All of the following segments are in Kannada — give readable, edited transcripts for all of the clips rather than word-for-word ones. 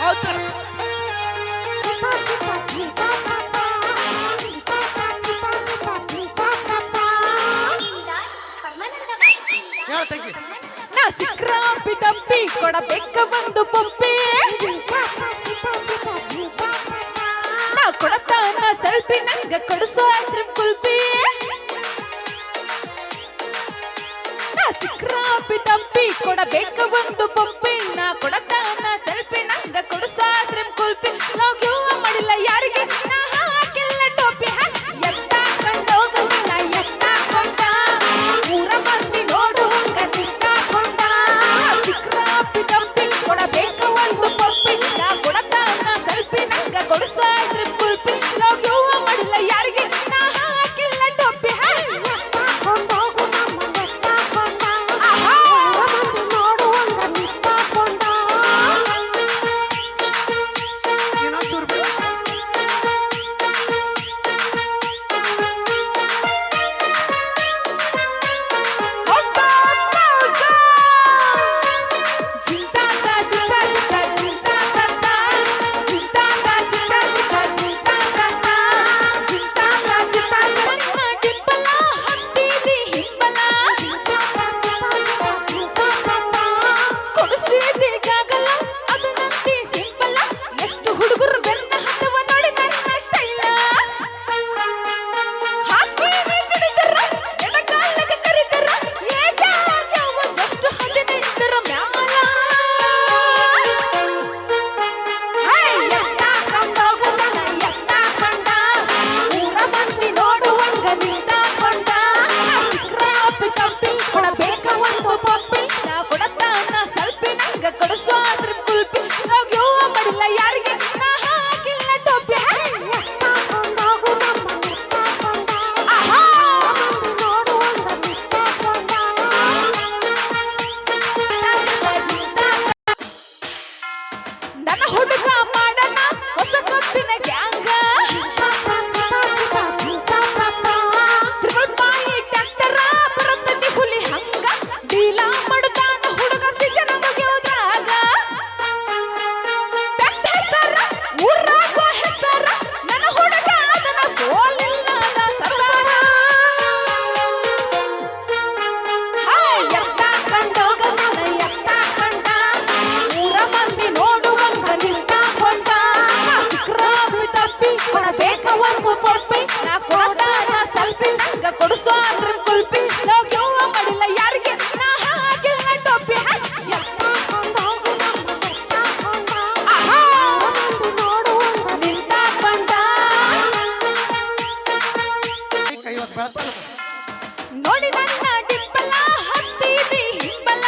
ಹೌದು. ಹೇಳ್ತಂಗಿ ನಾ ಸಿಕ್ರಾಪಿ ಟಂಪಿ ಕೊಡಬೇಕ ಬಂದು ಪಂಪಿ ನಾ ಕೊಡತಾನ ಸೆಲ್ಫಿ ನಂಗ ಕೊಡಿಸೋ ಐಸ್ಕ್ರೀಮ್ ಕುಲ್ಪಿ ನಾ ಸಿಕ್ರಾಪಿ ಟಂಪಿ ಕೊಡಬೇಕ ಬಂದು ಪಂಪಿ ನಾ ಕೊಡತಾನ ಸೆಲ್ಫಿ ನಂಗ ಕೊಡಿಸೋ ಐಸ್ಕ್ರೀಮ್ ಕುಲ್ಪಿ ನಾವು ಗಿವ್ ಮಾಡಿಲ್ಲ ಯಾರಿಗೆ ನಾ ಹಾಕಿಲ್ಲ ಟೋಪಿ ಎತ್ತ ಕಂಡೋಗ ನಾ ಎತ್ತ ಕೊಂಡ ಊರ ಮಂದಿ ನೋಡುವಂಗ ನಿಂತಾಕೊಂಡ ಸಿಕ್ರಾಪಿ ಟಂಪಿ ಕೊಡಬೇಕ ಒಂದು ಪಂಪಿ ನಾ ಕೊಡತಾನ ಸೆಲ್ಫಿ ನಂಗ ಕೊಡಿಸೋ ಐಸ್ಕ್ರೀಮ್ ಕುಲ್ಪಿ ನಾವು ಗಿವ್ ಮಾಡಿಲ್ಲ ಯಾರಿಗೆ ನಾ ಹಾಕಿಲ್ಲ ಟೋಪಿ ಇನ್ನೊಂದ್ ಚೂರು ಬಿಡು. ಎಷ್ಟು ಹುಡುಗರು ಬೆನ್ನ ಹತ್ತವ ನೋಡಿ ನನ್ನ ಸ್ಟೈಲ ಹಾಕಿರಿ ಚಿಡಿದರ ಎಡಕಾಲಕ ಕರಿದರ ಏಜ ಯಾವ ಜಸ್ಟ್ 18ರ ಮ್ಯಾಲ ಹೇ ಎತ್ತ ಕಂಡೋಗ ನನ್ನ ಎತ್ತ ಕಂಡ ಊರ ಮಂದಿ ನೋಡುವಂಗ ನಿಂತಾಕೊಂಡ ಸಿಕ್ರಾಪಿ ಟಂಪಿ ಕೊಡಬೇಕ ಒಂದು ಪಂಪಿ ನಾ ಕೊಡತಾನ ಸೆಲ್ಫಿ ನಂಗ ಕೊಡಿಸೋ ಐಸ್ಕ್ರೀಮ್ ಕುಲ್ಪಿ ನಾವು ಗಿವ್ ಮಾಡಿಲ್ಲ ಯಾರಿಗೆ ನಾ ಹಾಕಿಲ್ಲ ಟೋಪಿ ನನ್ನ ಹುಡುಗ ಮಾಡನ ಹೊಸ ಕಪ್ಪಿನ ಗ್ಯಾಂಗ ತ್ರಿಬಲ್ ಪಾಯಿ ಟ್ಯಾಕ್ಟರ ಬರುತ್ತದೆ ಹುಲಿ ಹಂಗ ಡೀಲ ಮಾಡುತ್ತಾನ ಹುಡುಗ ಸಿಜನ ಮುಗಿಯೋದ್ರಾಗ ಬೆಟ್ಟ ಹೆಸರ ಊರಾಗ ಹೆಸರ ನನ್ನ ಹುಡುಗ ಅದನ್ನ ಸೋಲಿಲ್ಲದ ಸರ್ದಾರ ಎತ್ತ ಕಂಡೋಗ ನನ್ನ ಎತ್ತ ಕಂಡ ಊರ ಮಂದಿ ನೋಡುವಂಗ ನಿಂತಾಕೊಂಡ ಸಿಕ್ರಾಪಿ ಟಂಪಿ ಕೊಡಬೇಕ ಒಂದು ಪಂಪಿ ನಾ ಕೊಡತಾನ ಸೆಲ್ಫಿ ನಂಗ ಕೊಡಿಸೋ ಐಸ್ಕ್ರೀಮ್ ಕುಲ್ಪಿ ನಾವು ಗಿವ್ ಮಾಡಿಲ್ಲ ಯಾರಿಗೆ ನಾ ಹಾಕಿಲ್ಲ ಟೋಪಿ ನಿಂತಾಕೊಂಡ ಇವತ್ತು ಬೆಳತಾನ ನೋಡಿ ನನ್ನ ಡಿಂಪಲ ಹತ್ತೀದಿ ಹಿಂಬಲ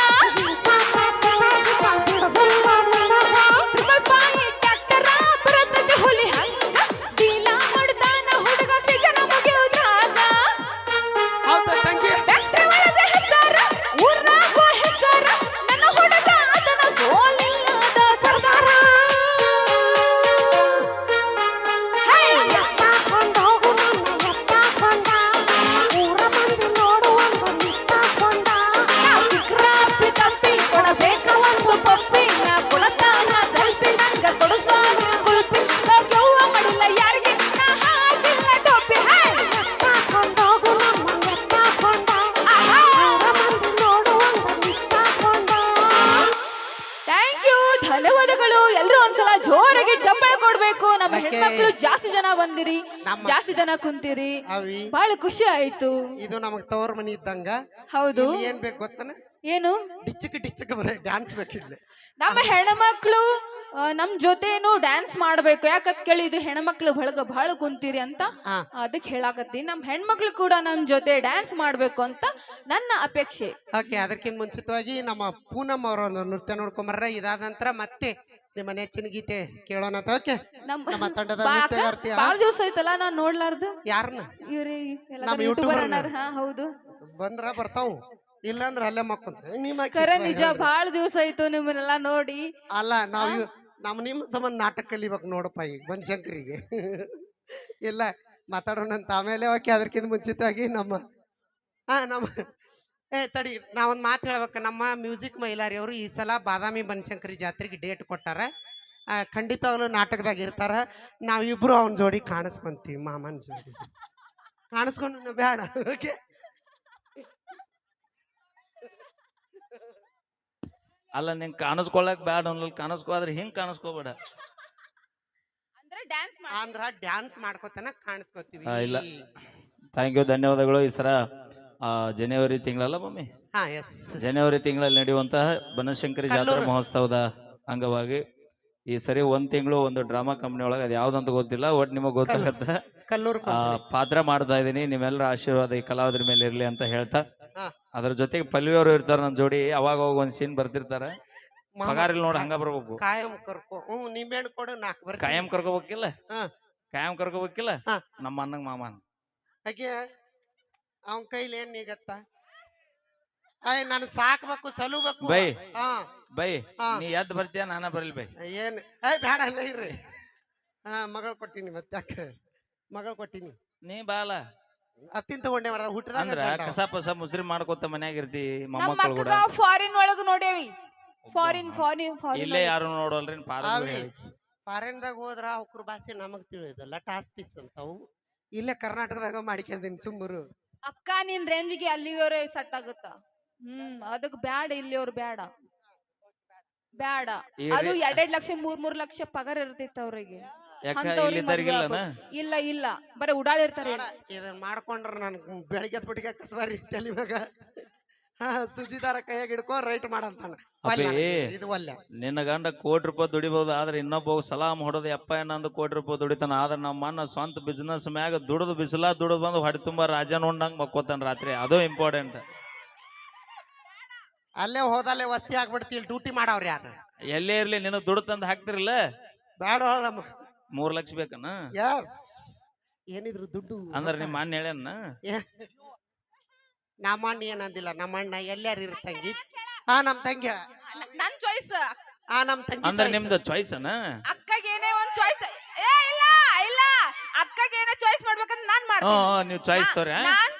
ತ್ರಿಬಲ್ ಪಾಯಿ ಟ್ಯಾಕ್ಟರ ಬರುತ್ತದೆ ಹುಲಿ ಹಂಗ ಡೀಲ ಮಾಡುತ್ತಾನ ಹುಡುಗ ಸಿಜನ ಮುಗಿಯೋದ್ರಾಗ ಹೌದು ತಂಗಿ ಬೆಟ್ಟ ಒಳಗ ಹೆಸರ ಊರಾಗ ಹೆಸರ ನನ್ನ ಹುಡುಗ ಅದನ್ನ ಸೋಲಿಲ್ಲದ ಸರ್ದಾರ ಹೇ ಎತ್ತ ಕೊಂಡೋಗು ನನ್ನ ಎತ್ತ ಕೊಂಡ ಊರ ಮಂದಿ ನೋಡುವಂಗ ನಿಂತಾಕೊಂಡ ನಾ ಸಿಕ್ರಾಪಿ ಟಂಪಿ ಕೊಡಬೇಕ ಒಂದು ಪಂಪಿ ನಾ ಕೊಡತಾನ ಸೆಲ್ಫಿ ನಂಗ ಕೊಡಿಸೋ ಐಸ್ಕ್ರೀಮ್ ಕುಲ್ಪಿ ನಾವು ಗಿವ್ ಮಾಡಿಲ್ಲ ಯಾರಿಗೆ ನಾ ಹಾಕಿಲ್ಲ ಟೋಪಿ ಥ್ಯಾಂಕ್ ಯು ಧನ್ಯವಾದಗಳು ಎಲ್ಲರೂ ಒಂದ್ಸಲ ಜೋರಾಗಿ ಚಪ್ಪಾಳೆ ಕೊಡ್ಬೇಕು ನಮ್ಮ Okay. ಹೆಣ್ಮಕ್ಳು ಜಾಸ್ತಿ ಜನ ಬಂದಿರಿ ನಮ್ಮ- ಜಾಸ್ತಿ ಜನ ಕುಂತಿರಿ ಅವಿ ಬಹಳ ಖುಷಿ ಆಯ್ತು ಇದು ನಮಗ್ ತವರ್ ಮನಿ ಇದ್ದಂಗ ಹೌದು ಇಲ್ಲಿ ಏನ್ ಬೇಕು ಗೊತ್ತನ ಏನು ಡಿಚ್ಚಕ್ ಬರೀ ಡ್ಯಾನ್ಸ್ ಬೇಕಿಲ್ಲ ನಮ್ಮ ಹೆಣ್ಮಕ್ಳು ನಮ್ ಜೊತೆನು ಡ್ಯಾನ್ಸ್ ಮಾಡ್ಬೇಕು ಯಾಕಂತ ಕೇಳಿ ಇದು ಹೆಣ್ಮಕ್ಳು ಬಹಳ ಕುಂತೀರಿ ಅಂತ ಹಾ. ಅದಕ್ಕೆ ಹೇಳಾಕತ್ತೀನಿ ನಮ್ಮ ಹೆಣ್ಮಕ್ಳು ಕೂಡ ನಮ್ ಜೊತೆ ಡ್ಯಾನ್ಸ್ ಮಾಡ್ಬೇಕು ಅಂತ ನನ್ನ ಅಪೇಕ್ಷೆ ಓಕೆ ಅದಕ್ಕಿಂತ ಮುಂಚಿತವಾಗಿ ನಮ್ಮ ಪೂನಮ್ ಅವರ ಒಂದು ನೃತ್ಯ ನೋಡ್ಕೊಂಬರ್ರ ಇದಾದ ನಂತರ ಮತ್ತೆ ನಿಮ್ಮ ನೆಚ್ಚಿನ ಗೀತೆ ಕೇಳೋಣ ಅಂತ. ಓಕೆ ನಮ್ಮ ತಂಡದ ನೃತ್ಯಗಾರ್ತಿ ಬಾಳ ದಿವಸ ಆಯ್ತಲ್ಲ ನಾನ್ ನೋಡ್ಲಾರ್ದು ಯಾರನ್ನ ಇವ್ರಿ ನಮ್ಮ ಯೂಟ್ಯೂಬರ್ YouTuber ಅನ್ನಾರ ಹಾ ಹೌದು ಬಂದ್ರ ಬರ್ತಾವು ಇಲ್ಲ ಅಂದ್ರೆ ಅಲ್ಲೇ ಮಕ್ಕೊಂತ ನಿಮ್ಮ ಕರೆ ನಿಜ ಬಾಳ ದಿವಸ ಆಯ್ತು ನಿಮ್ಮನ್ನೆಲ್ಲ ನೋಡಿ ಅಲ್ಲ ನಾವು ನಿಮ್ಮ ಸಂಬಂಧ ನಾಟಕ ಕಲಿಬೇಕು ನೋಡಪ್ಪ ಈಗ ಬನಶಂಕರಿಗೆ ಇಲ್ಲ ಮಾತಾಡೋಣ ಅಂತ ಆಮೇಲೆ ಓಕೆ ಅದಕ್ಕಿಂತ ಮುಂಚಿತವಾಗಿ ನಮ್ಮ ತಡಿ ನಾವೊಂದು ಮಾತು ಹೇಳ್ಬೇಕು. ನಮ್ಮ ಮ್ಯೂಸಿಕ್ ಮೈಲಾರಿ ಅವರು ಈ ಸಲ ಬಾದಾಮಿ ಬನಶಂಕರಿ ಜಾತ್ರೆಗೆ ಡೇಟ್ ಕೊಟ್ಟಾರ. ಖಂಡಿತವಾಗ್ಲೂ ನಾಟಕದಾಗ ಇರ್ತಾರ. ನಾವಿಬ್ರು ಅವನ ಜೋಡಿ ಕಾಣಿಸ್ಕೊಂತೀವಿ, ಮಾಮನ ಜೋಡಿ ಕಾಣಿಸ್ಕೊಂಡು ಬೇಡ. ಓಕೆ, ಅಲ್ಲ ನಿಂಗೆ ಕಾಣಿಸ್ಕೊಳಕ್ ಬ್ಯಾಡ ಅನ್ನೋಲ್ ಕಾಣಿಸ್ಕೋದ್ರೆ ಹಿಂಗ್ ಕಾಣಿಸ್ಕೋಬೇಡ. ಅಂದ್ರೆ ಡ್ಯಾನ್ಸ್ ಅಂದ್ರ ಡ್ಯಾನ್ಸ್ ಮಾಡ್ಕೋತಾನ ಕಾಣಿಸ್ಕೋತೀವಿ. ಇಲ್ಲ. ಥ್ಯಾಂಕ್ ಯು, ಧನ್ಯವಾದಗಳು. ಈ ಸರ ಜನವರಿ ತಿಂಗಳಲ್ಲ ಮಮ್ಮಿ, ಹಾ ಎಸ್, ಜನವರಿ ತಿಂಗಳಲ್ಲಿ ನಡೆಯುವಂತಹ ಬನಶಂಕರಿ ಜಾತ್ರಾ ಕಲ್ಲೂರು. ಮಹೋತ್ಸವದ ಅಂಗವಾಗಿ ಈ ಸರಿ 1 ತಿಂಗಳು ಒಂದು ಡ್ರಾಮಾ ಕಂಪ್ನಿ ಒಳಗೆ ಅದು ಯಾವ್ದಂತ ಗೊತ್ತಿಲ್ಲ, ಒಟ್ಟು ನಿಮಗೆ ಗೊತ್ತಾಗತ್ತ. ಕಲ್ಲೂರು ಪಾತ್ರ ಮಾಡ್ತಾ ಇದ್ದೀನಿ. ನಿಮ್ಮೆಲ್ಲರ ಆಶೀರ್ವಾದ ಈ ಕಲಾವಿದರ ಮೇಲೆ ಇರ್ಲಿ ಅಂತ ಹೇಳ್ತಾ, ಹಾ. ಅದ್ರ ಜೊತೆಗೆ ಪಲ್ವಿ ಅವರು ಇರ್ತಾರ ನನ್ನ ಜೋಡಿ. ಅವಾಗ ಅವಾಗ ಒಂದ್ ಸೀನ್ ಬರ್ತಿರ್ತಾರ. ಪಗಾರ ಇಲ್ಲ ನೋಡಿ, ಹಂಗ ಬರ್ಬೇಕು. ಕಾಯಂ ಕರ್ಕೊ. ನಿಂಬೆಹಣ್ಣು ಕೊಡು, 4 ಬರ್ತೀವಿ. ಕಾಯಂ ಕರ್ಕೋಬೇಕಿಲ್ಲ, ಹಾ. ಕಾಯಂ ಕರ್ಕೋಬೇಕಿಲ್ಲ. ಹಾ. ನಮ್ಮ ಅಣ್ಣಂಗ್ ಮಾಮನ್ ಹಾಗೆ ಅವನ ಕೈಲಿ ಏನ್ ನೀಗತ್ತ? ನಾನು ಸಾಕ್ಬೇಕು, ಸಲುಬೇಕು. ಬೈ ಹಾ ಬೈ, ಹಾ. ನೀ ಎದ್ದು ಬರ್ತೀಯ, ನಾನ ಬರಲ್ ಬೈ. ಏನ್ ಬೇಡ ಅಲ್ಲ ಇರ್ರಿ. ಮಗಳು ಕೊಟ್ಟಿನಿ, ಮತ್ತೆ ಯಾಕೆ ಮಗಳು ಕೊಟ್ಟಿನಿ. ನೀ ಬಾಲ ಅತ್ತಿನ ತಗೊಂಡೆ ಮಾಡ್ದ ಅಂದ್ರ ಹುಟ್ಟದಾಗ. ಕಸ ಪಸ ಮುಸ್ರಿ ಮಾಡ್ಕೊತ ಮನ್ಯಾಗ ಇರ್ತಿ ನಮ್ಮ ಮೊಮ್ಮಕ್ಕಳು ಕೂಡ. ಅಕ್ಕಗ ಫಾರಿನ್ ಒಳಗ ನೋಡೇವಿ. ಫಾರಿನ್ ಫಾರಿನ್ ಫಾರಿನ್ ಇಲ್ಲೇ ಯಾರು ನೋಡಲ್ರಿ ಫಾರಿನ್ದಾಗ ಹೋದ್ರ ಅವ್ರ ಭಾಷೆ ನಮಗ್ ತಿಳಿಯೋದಲ್ಲ, ಟಾಸ್ ಪೀಸ್ ಅಂತವು. ಇಲ್ಲೇ ಕರ್ನಾಟಕದಾಗ ಮಾಡ್ಕೊಂತೀನಿ ಸುಮ್ಮರು. ಅಕ್ಕ ನಿನ್ ರೇಂಜ್ಗೆ ಅಲ್ಲಿವರೇ ಸೆಟ್ ಆಗುತ್ತ. ಅದಕ್ ಬ್ಯಾಡ, ಇಲ್ಲಿಯವ್ರು ಬ್ಯಾಡ ಬ್ಯಾಡ. ಅದು 2 ಲಕ್ಷ 3 ಲಕ್ಷ ಪಗಾರ ಇರ್ತಿತ್ತು ಅವ್ರಿಗೆ. ಅಂತವ್ರಿಗೆ ಮದ್ವೆ ಆಗ್ಬೇಕು. ಇಲ್ಲ ಇಲ್ಲ, ಬರೀ ಉಡಾಳಿರ್ತಾರೆ. ಇದನ್ನ ಮಾಡ್ಕೊಂಡ್ರ ನನ್ ಬೆಳಿಗ್ಗೆ ಎದ್ಬಿಟ್ಟಿಗೆ ಕಸಬಾರಿ ತಲೆ ಮ್ಯಾಗ ಸುಜಿದಾರ ಕೈಯಾಗ ಹಿಡ್ಕೊ ರೈಟ್ ಮಾಡಂತಾನ. ಇದು ಒಲ್ಲೆ. ನಿನ್ನ ಗಂಡ ₹1,00,00,000 ದುಡಿಬಹುದು, ಆದ್ರೆ ಇನ್ನೊಬ್ಬ ಸಲಾಮ್ ಹೊಡೋದು ಎಪ್ಪ ಏನಂದು ₹1,00,00,000 ದುಡಿತಾನ. ಆದ್ರೆ ನಮ್ಮ ಅಣ್ಣ ಸ್ವಂತ ಬಿಸ್ನೆಸ್ ಮ್ಯಾಗ ದುಡಿದು ಬಿಸಿಲ ದುಡಿದು ಬಂದು ಹೊಡೆ ತುಂಬಾ ರಾಜ ನೋಡ್ದಂಗ ಮಕ್ಕೋತಾನ ರಾತ್ರಿ. ಅದು ಇಂಪಾರ್ಟೆಂಟ್. ಅಲ್ಲೇ ಹೋದಲ್ಲೇ ವಸ್ತಿ ಆಗ್ಬಿಡ್ತಿಲ್. ಡ್ಯೂಟಿ ಮಾಡವ್ರ ಯಾರು? ಎಲ್ಲೇ ಇರ್ಲಿ ನಿನ್ನ ದುಡ್ಡು ತಂದು ಹಾಕ್ತಿರಲ್ಲ. ಬೇಡ, 3 ಲಕ್ಷ ಬೇಕನ? ಯಸ್. ಏನಿದ್ರು ದುಡ್ಡು ಅಂದ್ರ ನಿಮ್ಮ ಅಣ್ಣ ಹೇಳ್ಯಾನ? ನಮ್ಮ ಅಣ್ಣ ಏನಂದಿಲ್ಲ. ನಮ್ಮ ಅಣ್ಣ ಎಲ್ಲಾರು ಇರ್ತಂಗಿ. ನಮ್ ತಂಗಿ, ನನ್ ಚಾಯ್ಸ್. ನಮ್ ತಂಗಿ ಅಂದ್ರ ನಿಮ್ದು ಚಾಯ್ಸ್ ಅನ? ಅಕ್ಕಗೇನೇ ಒಂದ್ ಚಾಯ್ಸ್. ಇಲ್ಲ ಇಲ್ಲ, ಅಕ್ಕಗೇನೇ ಚಾಯ್ಸ್ ಮಾಡ್ಬೇಕಂತ ನಾನ್ ಮಾಡ್ತೀನಿ. ನೀವು ಚಾಯ್ಸ್ ತೋರ.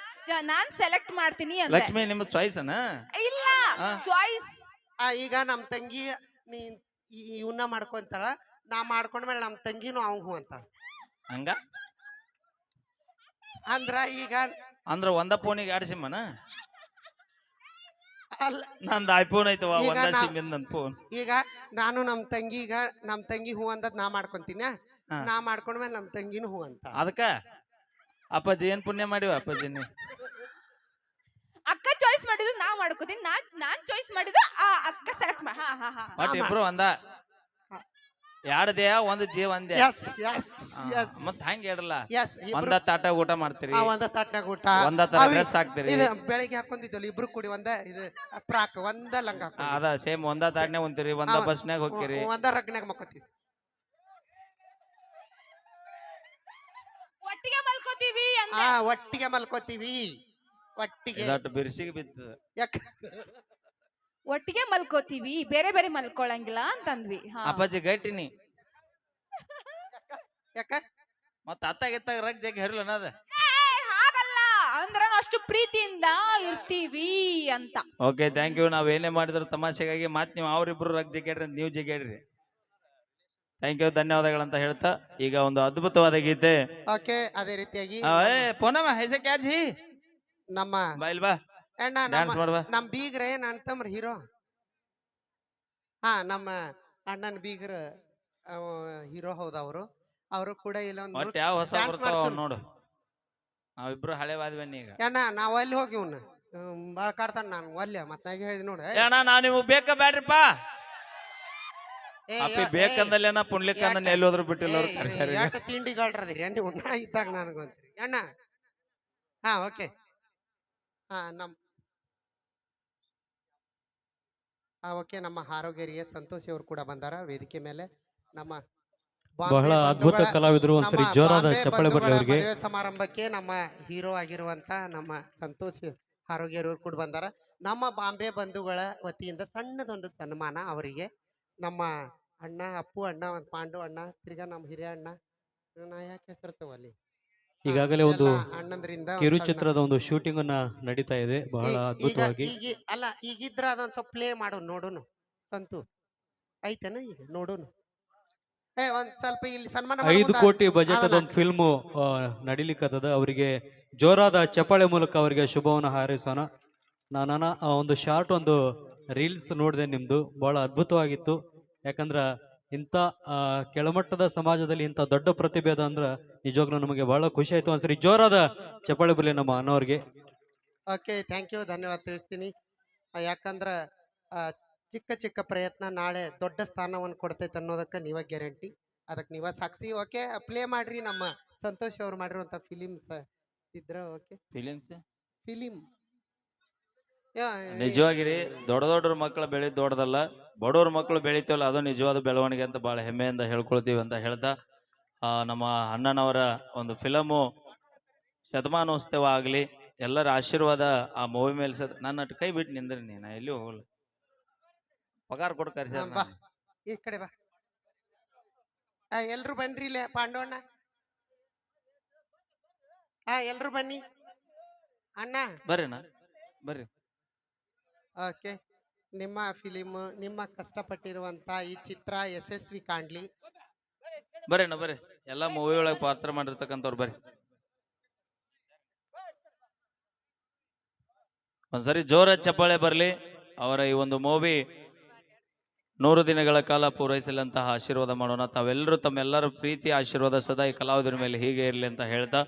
ನಾನ್ ಸೆಲೆಕ್ಟ್ ಮಾಡ್ತೀನಿ ಅಂತ. ಲಕ್ಷ್ಮಿ ನಿಮ್ ಚಾಯ್ಸ್ ಅನ? ಇಲ್ಲ, ಚಾಯ್ಸ್. ಈಗ ನಮ್ ತಂಗಿ ನೀ ಇವನ್ನ ಮಾಡ್ಕೊಂತಾಳ, ನಾ ಮಾಡ್ಕೊಂಡ್ಮೇಲೆ ನಮ್ ತಂಗಿನೂ ಅವ್ ಹೂ ಅಂತಾಳ. ಹಂಗ ಅಂದ್ರ ಈಗ ಅಂದ್ರ ಒಂದ ಫೋನಿಗೆ 2 ಸಿಮ್ಮನ? ಅಲ್ಲ, ನಂದು ಐಫೋನ್ ಐತವ, ಈಗ ಒಂದ ನಾ- ಸಿಮ್ ನನ್ ಫೋನ್. ಈಗ ನಾನು ನಮ್ ತಂಗಿ ಹೂ ಅಂದದ್ ನಾ ಮಾಡ್ಕೊಂತೀನಿ. ನಾ ಮಾಡ್ಕೊಂಡ್ಮೇಲೆ ನಮ್ ತಂಗಿನೂ ಹೂ ಅಂತ. ಅದಕ್ಕ ಅಪ್ಪಾಜಿ ಏನ್ ಪುಣ್ಯ ಮಾಡಿವ ಅಪ್ಪಾಜಿ ನೀ? ಅಕ್ಕ ಚಾಯ್ಸ್ ಮಾಡಿದ್ದು ನಾ ಮಾಡ್ಕೋತೀನಿ. ನಾನ್ ಚಾಯ್ಸ್ ಮಾಡಿದ್ದು ಅಕ್ಕ ಸೆಲೆಕ್ಟ್ ಮಾಡಿ. ಬಟ್ ಇಬ್ರು ಒಂದ 2 ದೇಹ 1 ಜೀವ ಒಂದೇ. ಮತ್ ಹಂಗ ಹೇಳಲ್ಲ. ಒಂದ ತಾಟ ಊಟ ಮಾಡ್ತೀರಿ, ಒಂದ ತಟ್ನಾಗ ಊಟ, ಒಂದ ತರ ಡ್ರೆಸ್ ಹಾಕ್ತಿರಿ. ಬೆಳಿಗ್ಗೆ ಹಾಕೊಂಡಿದ್ವಲ್ಲ ಇಬ್ರು ಕೂಡಿ ಒಂದ ಇದು ಫ್ರಾಕ್, ಒಂದ ಲಂಗ ಹಾಕೊಂಡ್ ಅದ ಸೇಮ್ ಒಂದ ತಾಟ್ನ್ಯಾಗ ಉಂತೀರಿ, ಒಂದ ಬಸ್ನ್ಯಾಗ ಹೋಗ್ತೀರಿ, ಒಂದ ರಗ್ನ್ಯಾಗ ಮಕ್ಕೋತೀವಿ, ಒಟ್ಟಿಗೆ ಮಲ್ಕೋತೀವಿ. ಒಟ್ಟಿಗೆ ಮಲ್ಕೋತೀವಿ. ಒಟ್ಟಿಗೆ ಬಿರ್ಸಿಗೆ ಬಿತ್ತು. ಯಾಕ ಒಟ್ಟಿಗೆ ಮಲ್ಕೋತೀವಿ, ಬೇರೆ ಬೇರೆ ಮಲ್ಕೊಳಂಗಿಲ್ಲ ಅಂತಂದ್ವಿ. ಅಪ್ಪಾಜಿ ಗಟ್ಟಿನಿ ಯಾಕ ಮತ್ತ ಅತ್ತಾಗ ರಗ್ ಜಗ್ ಹರಿಲ್ಲ ಅನ್ನದ. ಹಾಗಲ್ಲ, ಅಂದ್ರ ಅಷ್ಟು ಪ್ರೀತಿಯಿಂದ ಇರ್ತೀವಿ ಅಂತ. Okay, thank you. ನಾವ್ ಏನೇ ಮಾಡಿದ್ರು ತಮಾಷೆಗಾಗಿ ಮಾತ್ ನೀವು ಅವ್ರಿಬ್ರು ರಗ್ ಜಗ್ಗಾಡ್ರಿ, ನೀವು ಜಗ್ಗಾಡ್ರಿ. ಥ್ಯಾಂಕ್ ಯು, ಧನ್ಯವಾದಗಳಂತ ಹೇಳ್ತಾ ಈಗ ಒಂದು ಅದ್ಭುತವಾದ ಗೀತೆ. ಓಕೆ, ಅದೇ ರೀತಿಯಾಗಿ ಪೋನಮ್ಮ ಹೆಸ ಕ್ಯಾಜಿ ನಮ್ಮ ಬಾಯಿಲ್ ಬಾ ಅಣ್ಣ, ಡ್ಯಾನ್ಸ್ ಮಾಡುವ. ನಮ್ ಬೀಗ್ರ ಏನ್ ಅಂತಮ್ರ ಹೀರೋ. ನಮ್ಮ ಅಣ್ಣನ ಬೀಗ್ರ ಹೀರೋ ಹೌದ. ಅವರು ಕೂಡ ಒಟ್ಟು ಯಾವ ಹೊಸ ಬರ್ತಾವ ನೋಡು. ನಾವಿಬ್ರು ಹಳೆವಾದ್ವನ್ನಿ ಈಗ. ಅಣ್ಣ ನಾವ್ ಅಲ್ಲಿ ಹೋಗಿವ್ನ ಬಾಳ ಕಾಡ್ತಾನ. ನಾನು ಒಲ್ಲೆ ಮತ್ತ ಹೇಳಿದ್ ನೋಡ. ಅಣ್ಣ ನಾವ್ ನಿಮ್ಗೆ ಬೇಕ ಬ್ಯಾಡ್ರಿಪ್ಪ. ಅಪ್ಪಿ ಬೇಕಂದಲ್ಲೇನ ಪುಣ್ಲಿಕ್ಕನ್ನ ಎಲ್ಲಿ ಹೋದ್ರು ಬಿಟ್ಟಿಲ್ಲ ಅವ್ರು ಕರ್ಸ್ಯಾರ. ತಿಂಡಿಗಳ್ರದ್ರಿ ನೀವು ನಾ ಇದ್ದಾಗ ನನಗೊಂತ್ರಿ ಅಣ್ಣ. ಓಕೆ, ಓಕೆ, ನಮ್ಮ ಆರೋಗ್ಯರಿಗೆ ಸಂತೋಷ್ ಅವರು ಕೂಡ ಬಂದಾರ ವೇದಿಕೆ ಮೇಲೆ. ನಮ್ಮ ಬಹಳ ಅದ್ಭುತ ಕಲಾವಿದರು. ಒಂದ್ಸರಿ ಜೋರಾದ ಚಪ್ಪಾಳೆ ಬರ್ಲಿ ಅವ್ರಿಗೆ. ಮದುವೆ ಸಮಾರಂಭಕ್ಕೆ ನಮ್ಮ ಹೀರೋ ಆಗಿರುವಂತ ನಮ್ಮ ಸಂತೋಷ್ ಆರೋಗ್ಯರು ಕೂಡ ಬಂದಾರ. ನಮ್ಮ ಬಾಂಬೆ ಬಂಧುಗಳ ವತಿಯಿಂದ ಸಣ್ಣದೊಂದು ಸನ್ಮಾನ ಅವರಿಗೆ. ನಮ್ಮ ಅಣ್ಣ ಅಪ್ಪು ಅಣ್ಣ, ಪಾಂಡು ಅಣ್ಣ, ತಿರ್ಗಾ ನಮ್ಮ ಹಿರಿಯ ಅಣ್ಣ, ನಾ ಯಾಕೆ ಹೆಸರ್ತವ ಅಲ್ಲಿ. ಈಗಾಗಲೇ ಒಂದು ಅಣ್ಣಂದ್ರಿಂದ ಕಿರುಚಿತ್ರದ ಒಂದು ಶೂಟಿಂಗ್ ಅನ್ನ ನಡೀತಾ ಇದೆ ಬಹಳ ಅದ್ಭುತವಾಗಿ. ಈಗಿದ್ರ ಅದೊಂದ್ ಸ್ವಲ್ಪ ಪ್ಲೇ ಮಾಡು ನೋಡೋನು. ಸಂತು ಐತೇನ ಈಗ ನೋಡೋನು. ಒಂದ್ ಸ್ವಲ್ಪ ಇಲ್ಲಿ ಸನ್ಮಾನ 5 ಮಾಡ್ಬೋದಾ? ಕೋಟಿ ಬಜೆಟ್ ಅದಲ್ಲ. ಅದೊಂದು ಫಿಲ್ಮು ನಡಿಲಿಕ್ಕತ್ತದ. ಅವರಿಗೆ ಜೋರಾದ ಚಪ್ಪಾಳೆ ಮೂಲಕ ಅವರಿಗೆ ಶುಭವನ್ನು ಹಾರೈಸೋಣ. ನಾನು ಒಂದು ಶಾರ್ಟ್ ಒಂದು ರೀಲ್ಸ್ ನೋಡಿದೆ ನಿಮ್ದು, ಬಹಳ ಅದ್ಭುತವಾಗಿತ್ತು. ಯಾಕಂದ್ರ ಇಂಥ ಕೆಳಮಟ್ಟದ ಸಮಾಜದಲ್ಲಿ ಇಂಥ ದೊಡ್ಡ ಪ್ರತಿಭೆ ಅದ ಅಂದ್ರ ನಿಜವಾಗ್ಲೂ ನಮಗೆ ಬಹಳ ಖುಷಿ ಆಯ್ತು. ಒಂದ್ಸರಿ ಜೋರಾದ ಚಪ್ಪಾಳೆ ಬರಲಿ ನಮ್ಮ ಅಣ್ಣವ್ರಿಗೆ. ಓಕೆ, ಥ್ಯಾಂಕ್ ಯು, ಧನ್ಯವಾದ ತಿಳಿಸ್ತೀನಿ. ಯಾಕಂದ್ರ ಆ, ಚಿಕ್ಕ ಚಿಕ್ಕ ಪ್ರಯತ್ನ ನಾಳೆ ದೊಡ್ಡ ಸ್ಥಾನವನ್ನು ಕೊಡ್ತೈತೆ ಅನ್ನೋದಕ್ಕೆ ನೀವ ಗ್ಯಾರಂಟಿ, ಅದಕ್ಕೆ ನೀವ ಸಾಕ್ಷಿ. ಓಕೆ, ಪ್ಲೇ ಮಾಡ್ರಿ ನಮ್ಮ ಸಂತೋಷ್ ಅವ್ರು ಮಾಡಿರುವಂತ ಫಿಲಿಮ್ಸ್ ಇದ್ರ. ಓಕೆ, ಫೀಲಿಂಗ್ಸ್ ಫಿಲಿಮ್ ನಿಜವಾಗಿರಿ ದೊಡ್ಡ ದೊಡ್ಡ ಮಕ್ಕಳು ಬೆಳೆದ್ ದೊಡ್ಡದಲ್ಲ, ಬಡವ್ರ ಮಕ್ಕಳು ಬೆಳಿತೀವಲ್ಲ ಅದು ನಿಜವಾದ ಬೆಳವಣಿಗೆ ಅಂತ ಬಹಳ ಹೆಮ್ಮೆಯಿಂದ ಹೇಳ್ಕೊಳ್ತೀವಿ ಅಂತ ಹೇಳ್ತಾ ನಮ್ಮ ಅಣ್ಣನವರ ಒಂದು ಫಿಲಮು ಶತಮಾನೋತ್ಸವ ಆಗಲಿ, ಎಲ್ಲರ ಆಶೀರ್ವಾದ ಆ ಮೂವಿ ಮೇಲೆ ನನ್ನ ಕೈ ಬಿಟ್ಟು ನಿಂದ್ರಿ ನೀನು ಎಲ್ಲಿ ಹೋಗಲ್ಲ. ಪಗಾರ ಕೊಟ್ಟು ಕರ್ಸ್ಯಾರ ಬಾ ಈ ಕಡೆ ಬಾ. ಎಲ್ರು ಬನ್ರಿ ಇಲ್ಲೇ ಪಾಂಡವಣ್ಣ. ಎಲ್ರು ಬನ್ನಿ ಅಣ್ಣ. ಬರ್ರಿನ ಬರ್ರಿ. ಓಕೆ, ನಿಮ್ಮ ಫಿಲಿಮ್, ನಿಮ್ಮ ಕಷ್ಟಪಟ್ಟಿರುವಂತ ಈ ಚಿತ್ರ ಯಶಸ್ವಿ ಕಾಣ್ಲಿ. ಬರ್ರಿನ ಬರ್ರಿ, ಎಲ್ಲಾ ಮೂವಿ ಒಳಗೆ ಪಾತ್ರ ಮಾಡಿರ್ತಕ್ಕಂಥವ್ರು ಬರ್ರಿ. ಒಂದ್ಸರಿ ಜೋರ ಚಪ್ಪಾಳೆ ಬರ್ಲಿ. ಅವರ ಈ ಒಂದು ಮೂವಿ 100 ದಿನಗಳ ಕಾಲ ಪೂರೈಸಲಂತಹ ಆಶೀರ್ವಾದ ಮಾಡೋಣ. ತಾವೆಲ್ಲರೂ ತಮ್ಮೆಲ್ಲರ ಪ್ರೀತಿ ಆಶೀರ್ವಾದ ಸದಾ ಈ ಕಲಾವಿದರ ಮೇಲೆ ಹೀಗೆ ಇರಲಿ ಅಂತ ಹೇಳ್ತಾ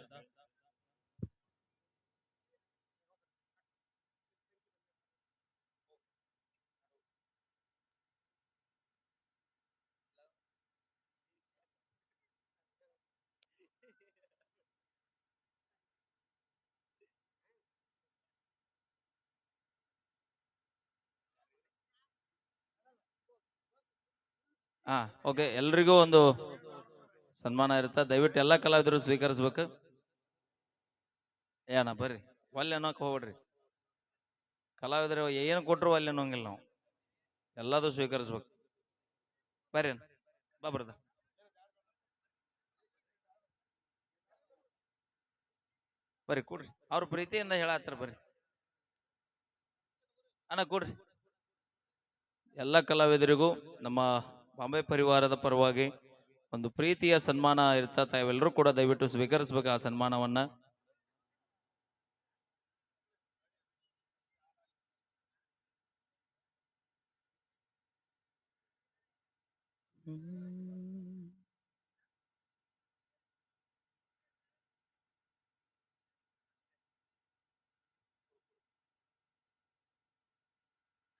ಓಕೆ, ಎಲ್ರಿಗೂ ಒಂದು ಸನ್ಮಾನ ಇರುತ್ತೆ. ದಯವಿಟ್ಟು ಎಲ್ಲ ಕಲಾವಿದರು ಸ್ವೀಕರಿಸ್ಬೇಕು. ಏನ ಬರ್ರಿ, ಒಲ್ಲೆ ಅನ್ನೋಕೆ ಹೋಗ್ಬಿಡ್ರಿ. ಕಲಾವಿದರು ಏನು ಕೊಟ್ಟರು ಒಲ್ಲೆ ಅನ್ನೋಂಗಿಲ್ಲ, ನಾವು ಎಲ್ಲದೂ ಸ್ವೀಕರಿಸ್ಬೇಕು. ಬರ್ರಿ ಬಾ ಬ್ರದರ್. ಬರ್ರಿ ಕೂಡ್ರಿ, ಅವ್ರ ಪ್ರೀತಿಯಿಂದ ಹೇಳತ್ತಾರ ಬರ್ರಿ ಅಣ್ಣ ಕೂಡ್ರಿ. ಎಲ್ಲ ಕಲಾವಿದರಿಗೂ ನಮ್ಮ ಬಾಂಬೆ ಪರಿವಾರದ ಪರವಾಗಿ ಒಂದು ಪ್ರೀತಿಯ ಸನ್ಮಾನ ಇರ್ತಾ, ತಾವೆಲ್ಲರೂ ಕೂಡ ದಯವಿಟ್ಟು ಸ್ವೀಕರಿಸ್ಬೇಕು ಆ ಸನ್ಮಾನವನ್ನ.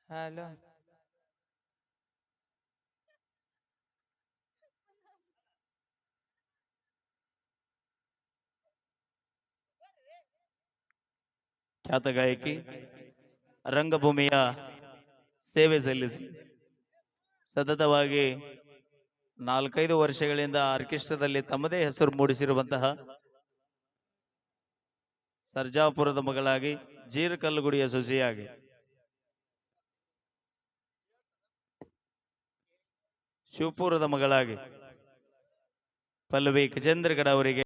ಹಲೋ, ಖ್ಯಾತ ಗಾಯಕಿ, ರಂಗಭೂಮಿಯ ಸೇವೆ ಸಲ್ಲಿಸಿ ಸತತವಾಗಿ 4-5 ವರ್ಷಗಳಿಂದ ಆರ್ಕೆಸ್ಟ್ರಾದಲ್ಲಿ ತಮ್ಮದೇ ಹೆಸರು ಮೂಡಿಸಿರುವಂತಹ ಸರ್ಜಾಪುರದ ಮಗಳಾಗಿ, ಜೀರಕಲ್ಲುಗುಡಿಯ ಸೊಸೆಯಾಗಿ, ಶಿವಪುರದ ಮಗಳಾಗಿ ಪಲ್ಲವಿ ಗಜೇಂದ್ರಗಡ ಅವರಿಗೆ